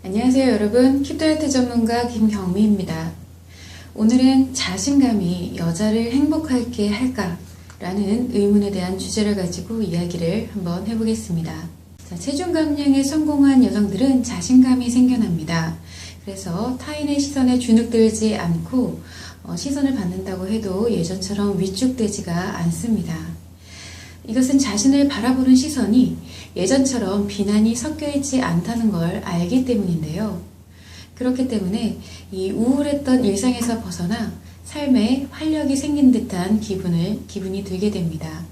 안녕하세요 여러분, 킵다이어트 전문가 김경미입니다. 오늘은 자신감이 여자를 행복하게 할까? 라는 의문에 대한 주제를 가지고 이야기를 한번 해보겠습니다. 체중 감량에 성공한 여성들은 자신감이 생겨납니다. 그래서 타인의 시선에 주눅들지 않고 시선을 받는다고 해도 예전처럼 위축되지가 않습니다. 이것은 자신을 바라보는 시선이 예전처럼 비난이 섞여 있지 않다는 걸 알기 때문인데요. 그렇기 때문에 이 우울했던 일상에서 벗어나 삶에 활력이 생긴 듯한 기분이 들게 됩니다.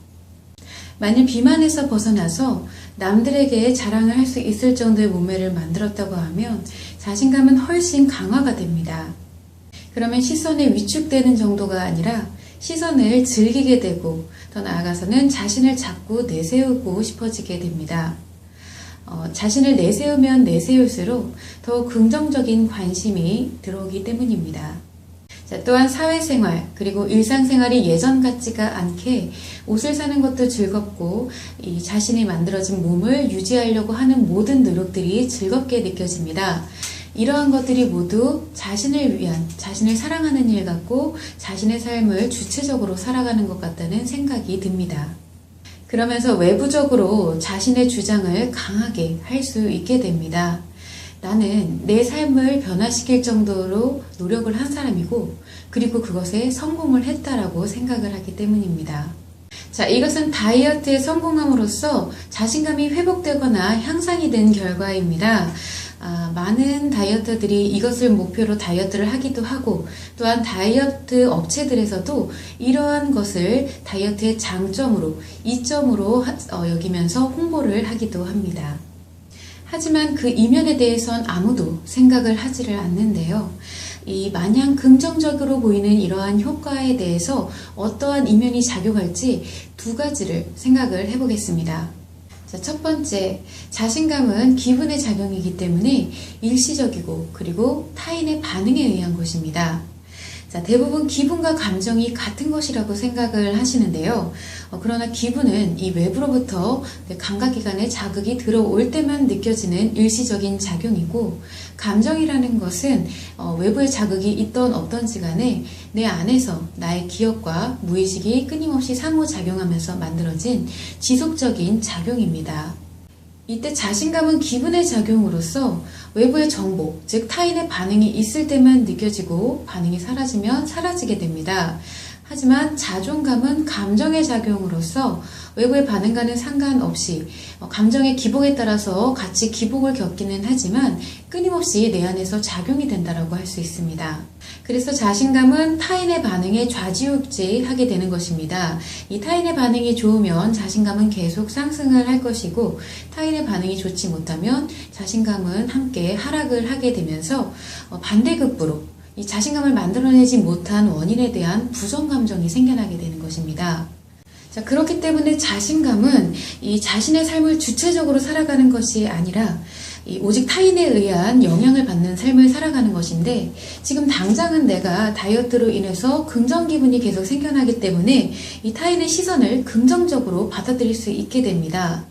만일 비만에서 벗어나서 남들에게 자랑을 할 수 있을 정도의 몸매를 만들었다고 하면 자신감은 훨씬 강화가 됩니다. 그러면 시선에 위축되는 정도가 아니라 시선을 즐기게 되고 더 나아가서는 자신을 자꾸 내세우고 싶어지게 됩니다. 자신을 내세우면 내세울수록 더 긍정적인 관심이 들어오기 때문입니다. 또한 사회생활 그리고 일상생활이 예전 같지가 않게 옷을 사는 것도 즐겁고 이 자신이 만들어진 몸을 유지하려고 하는 모든 노력들이 즐겁게 느껴집니다. 이러한 것들이 모두 자신을 위한, 자신을 사랑하는 일 같고 자신의 삶을 주체적으로 살아가는 것 같다는 생각이 듭니다. 그러면서 외부적으로 자신의 주장을 강하게 할 수 있게 됩니다. 나는 내 삶을 변화시킬 정도로 노력을 한 사람이고 그리고 그것에 성공을 했다라고 생각을 하기 때문입니다. 이것은 다이어트에 성공함으로써 자신감이 회복되거나 향상이 된 결과입니다. 많은 다이어터들이 이것을 목표로 다이어트를 하기도 하고 또한 다이어트 업체들에서도 이러한 것을 다이어트의 장점으로, 이점으로 여기면서 홍보를 하기도 합니다. 하지만 그 이면에 대해선 아무도 생각을 하지를 않는데요. 이 마냥 긍정적으로 보이는 이러한 효과에 대해서 어떠한 이면이 작용할지 두 가지를 생각을 해보겠습니다. 첫 번째, 자신감은 기분의 작용이기 때문에 일시적이고 그리고 타인의 반응에 의한 것입니다. 대부분 기분과 감정이 같은 것이라고 생각을 하시는데요. 그러나 기분은 이 외부로부터 감각기관에 자극이 들어올 때만 느껴지는 일시적인 작용이고 감정이라는 것은 외부의 자극이 있던 없던지 간에 내 안에서 나의 기억과 무의식이 끊임없이 상호작용하면서 만들어진 지속적인 작용입니다. 이때 자신감은 기분의 작용으로서 외부의 정보, 즉 타인의 반응이 있을 때만 느껴지고 반응이 사라지면 사라지게 됩니다. 하지만 자존감은 감정의 작용으로서 외부의 반응과는 상관없이 감정의 기복에 따라서 같이 기복을 겪기는 하지만 끊임없이 내 안에서 작용이 된다고 할 수 있습니다. 그래서 자신감은 타인의 반응에 좌지우지하게 되는 것입니다. 이 타인의 반응이 좋으면 자신감은 계속 상승을 할 것이고 타인의 반응이 좋지 못하면 자신감은 함께 하락을 하게 되면서 반대급부로 이 자신감을 만들어내지 못한 원인에 대한 부정감정이 생겨나게 되는 것입니다. 그렇기 때문에 자신감은 이 자신의 삶을 주체적으로 살아가는 것이 아니라 오직 타인에 의한 영향을 받는 삶을 살아가는 것인데 지금 당장은 내가 다이어트로 인해서 긍정 기분이 계속 생겨나기 때문에 이 타인의 시선을 긍정적으로 받아들일 수 있게 됩니다.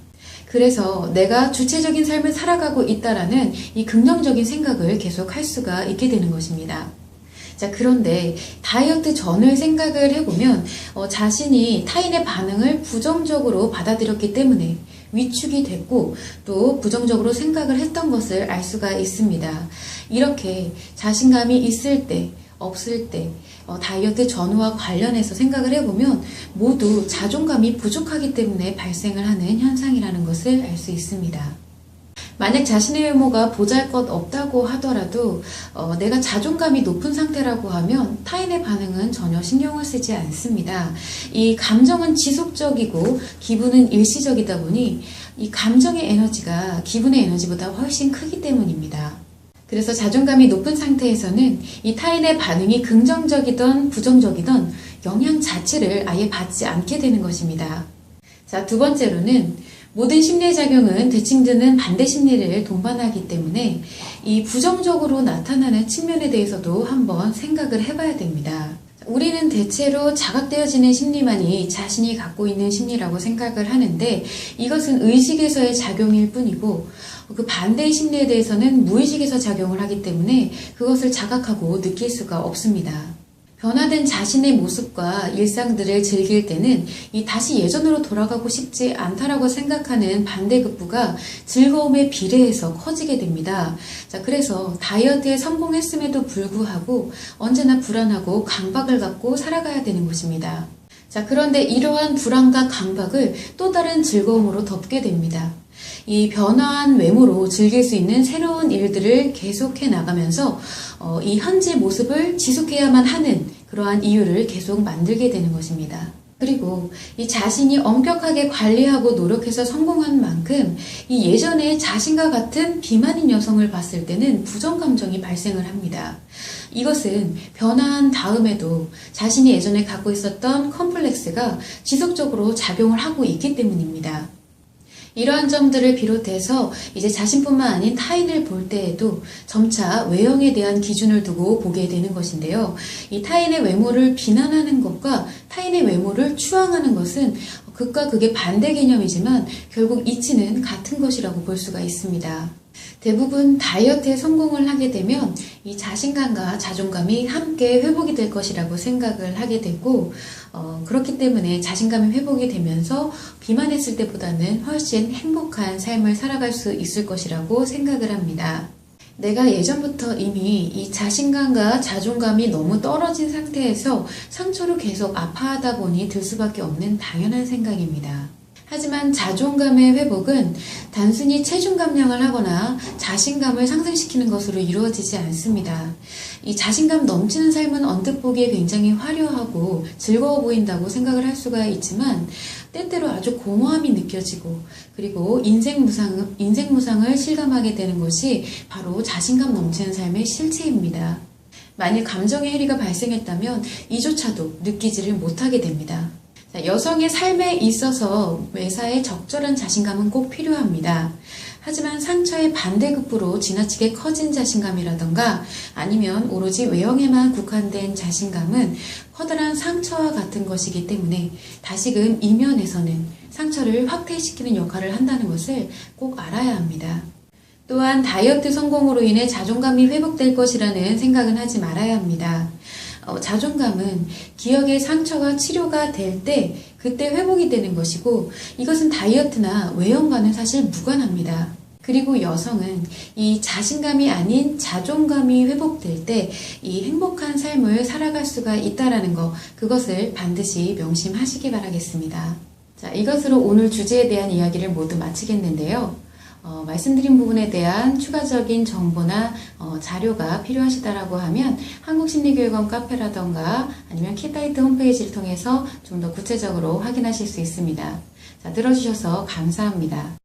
그래서 내가 주체적인 삶을 살아가고 있다라는 이 긍정적인 생각을 계속 할 수가 있게 되는 것입니다. 그런데 다이어트 전을 생각을 해보면 자신이 타인의 반응을 부정적으로 받아들였기 때문에 위축이 됐고 또 부정적으로 생각을 했던 것을 알 수가 있습니다. 이렇게 자신감이 있을 때 없을 때 다이어트 전후와 관련해서 생각을 해보면 모두 자존감이 부족하기 때문에 발생을 하는 현상이라는 것을 알 수 있습니다. 만약 자신의 외모가 보잘것없다고 하더라도 내가 자존감이 높은 상태라고 하면 타인의 반응은 전혀 신경을 쓰지 않습니다. 이 감정은 지속적이고 기분은 일시적이다 보니 이 감정의 에너지가 기분의 에너지보다 훨씬 크기 때문입니다. 그래서 자존감이 높은 상태에서는 이 타인의 반응이 긍정적이든 부정적이든 영향 자체를 아예 받지 않게 되는 것입니다. 두 번째로는 모든 심리의 작용은 대칭드는 반대 심리를 동반하기 때문에 이 부정적으로 나타나는 측면에 대해서도 한번 생각을 해봐야 됩니다. 우리는 대체로 자각되어지는 심리만이 자신이 갖고 있는 심리라고 생각을 하는데 이것은 의식에서의 작용일 뿐이고 그 반대의 심리에 대해서는 무의식에서 작용을 하기 때문에 그것을 자각하고 느낄 수가 없습니다. 변화된 자신의 모습과 일상들을 즐길 때는 다시 예전으로 돌아가고 싶지 않다라고 생각하는 반대급부가 즐거움에 비례해서 커지게 됩니다. 자, 그래서 다이어트에 성공했음에도 불구하고 언제나 불안하고 강박을 갖고 살아가야 되는 것입니다. 자, 그런데 이러한 불안과 강박을 또 다른 즐거움으로 덮게 됩니다. 이 변화한 외모로 즐길 수 있는 새로운 일들을 계속해 나가면서 이 현재 모습을 지속해야만 하는 그러한 이유를 계속 만들게 되는 것입니다. 그리고 이 자신이 엄격하게 관리하고 노력해서 성공한 만큼 이 예전에 자신과 같은 비만인 여성을 봤을 때는 부정 감정이 발생을 합니다. 이것은 변화한 다음에도 자신이 예전에 갖고 있었던 컴플렉스가 지속적으로 작용을 하고 있기 때문입니다. 이러한 점들을 비롯해서 이제 자신뿐만 아닌 타인을 볼 때에도 점차 외형에 대한 기준을 두고 보게 되는 것인데요. 이 타인의 외모를 비난하는 것과 타인의 외모를 추앙하는 것은 극과 극의 반대 개념이지만 결국 이치는 같은 것이라고 볼 수가 있습니다. 대부분 다이어트에 성공을 하게 되면 이 자신감과 자존감이 함께 회복이 될 것이라고 생각을 하게 되고 그렇기 때문에 자신감이 회복이 되면서 비만했을 때보다는 훨씬 행복한 삶을 살아갈 수 있을 것이라고 생각을 합니다. 내가 예전부터 이미 이 자신감과 자존감이 너무 떨어진 상태에서 상처로 계속 아파하다 보니 들 수밖에 없는 당연한 생각입니다. 하지만 자존감의 회복은 단순히 체중 감량을 하거나 자신감을 상승시키는 것으로 이루어지지 않습니다. 이 자신감 넘치는 삶은 언뜻 보기에 굉장히 화려하고 즐거워 보인다고 생각을 할 수가 있지만 때때로 아주 공허함이 느껴지고 그리고 인생 무상을 실감하게 되는 것이 바로 자신감 넘치는 삶의 실체입니다. 만일 감정의 해리가 발생했다면 이조차도 느끼지를 못하게 됩니다. 여성의 삶에 있어서 외사에 적절한 자신감은 꼭 필요합니다. 하지만 상처의 반대급부로 지나치게 커진 자신감이라던가 아니면 오로지 외형에만 국한된 자신감은 커다란 상처와 같은 것이기 때문에 다시금 이면에서는 상처를 확대시키는 역할을 한다는 것을 꼭 알아야 합니다. 또한 다이어트 성공으로 인해 자존감이 회복될 것이라는 생각은 하지 말아야 합니다. 자존감은 기억의 상처가 치료가 될 때 그때 회복이 되는 것이고 이것은 다이어트나 외형과는 사실 무관합니다. 그리고 여성은 이 자신감이 아닌 자존감이 회복될 때 이 행복한 삶을 살아갈 수가 있다는 것 그것을 반드시 명심하시기 바라겠습니다. 자, 이것으로 오늘 주제에 대한 이야기를 모두 마치겠는데요. 말씀드린 부분에 대한 추가적인 정보나 자료가 필요하시다라고 하면 한국심리교육원 카페라던가 아니면 키다이트 홈페이지를 통해서 좀 더 구체적으로 확인하실 수 있습니다. 자, 들어주셔서 감사합니다.